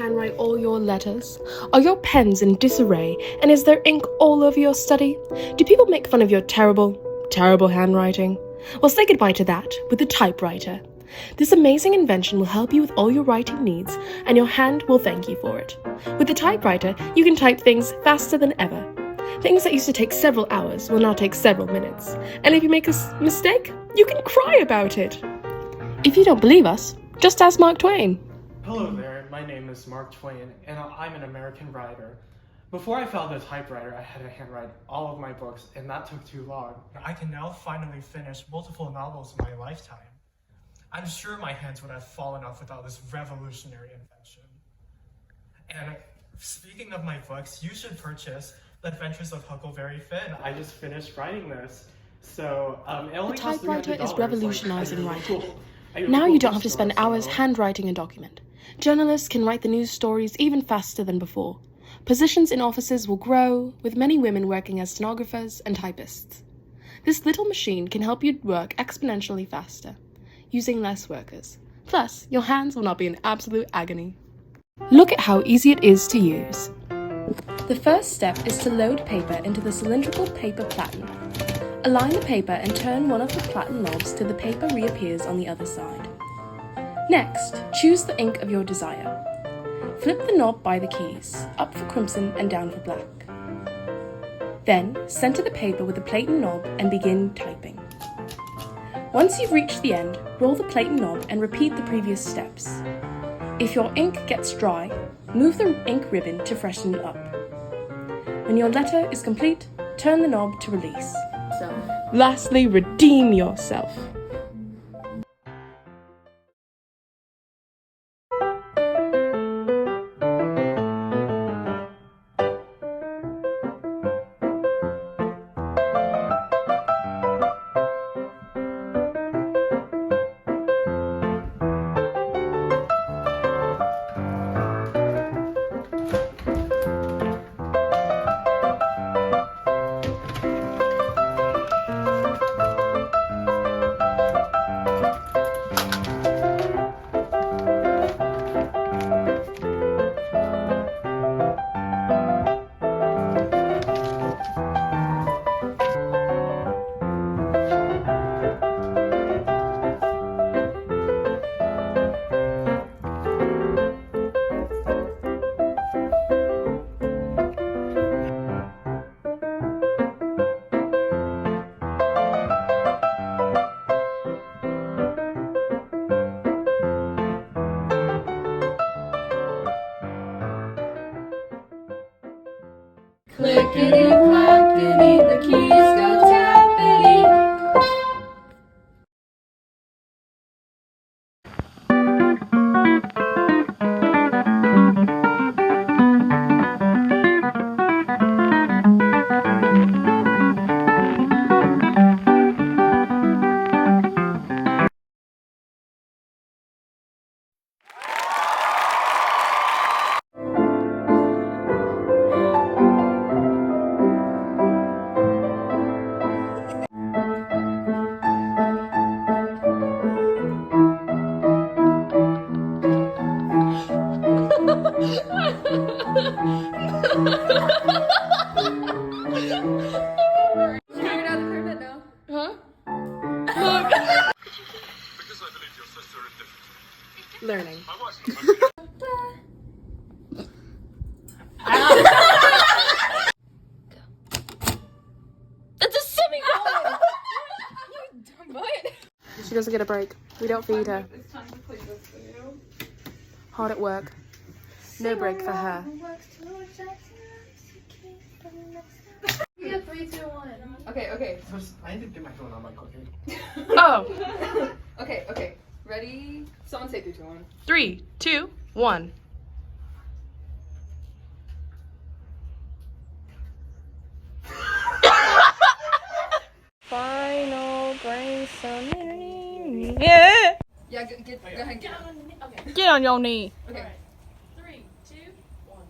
handwrite all your letters? Are your pens in disarray, and is there ink all over your study? Do people make fun of your terrible handwriting? Well, say goodbye to that with the typewriter. This amazing invention will help you with all your writing needs, and your hand will thank you for it. With the typewriter, you can type things faster than ever. Things that used to take several hours will now take several minutes. And if you make a mistake, you can cry about it. If you don't believe us, just ask Mark Twain. Hello there, my name is Mark Twain, and I'm an American writer. Before I found the typewriter, I had to handwrite all of my books, and that took too long. I can now finally finish multiple novels in my lifetime. I'm sure my hands would have fallen off without this revolutionary invention. And speaking of my books, you should purchase The Adventures of Huckleberry Finn. I just finished writing this, so it only costs $300. The typewriter is revolutionizing writing. Now you don't have to spend hours handwriting a document. Journalists can write the news stories even faster than before. Positions in offices will grow, with many women working as stenographers and typists. This little machine can help you work exponentially faster, using less workers. Plus, your hands will not be in absolute agony. Look at how easy it is to use. The first step is to load paper into the cylindrical paper platen. Align the paper and turn one of the platen knobs till the paper reappears on the other side. Next, choose the ink of your desire. Flip the knob by the keys, up for crimson and down for black. Then, center the paper with the platen knob and begin typing. Once you've reached the end, roll the platen knob and repeat the previous steps. If your ink gets dry, move the ink ribbon to freshen it up. When your letter is complete, turn the knob to release. Lastly, redeem yourself. Clickety clackety, the keys go tappity. Learning. That's a semicolon! You dumb butt. She doesn't get a break. We don't feed her. It's time to play this video. Hard at work. No break for her. We got 3, 2, 1. Okay. First, I need to get my phone on my cooking. Oh! Okay. Ready? Someone say 3, 2, 1. 3, 2, 1. Final brain summary. Yeah! Yeah, go ahead and get it. Okay. Get on your knee. Okay. Right. 3, 2, 1.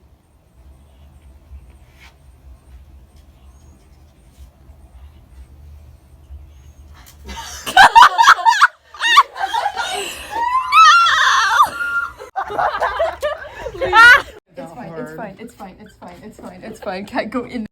Ah! fine. It's fine. It's fine. It's fine. It's fine. Can't go in.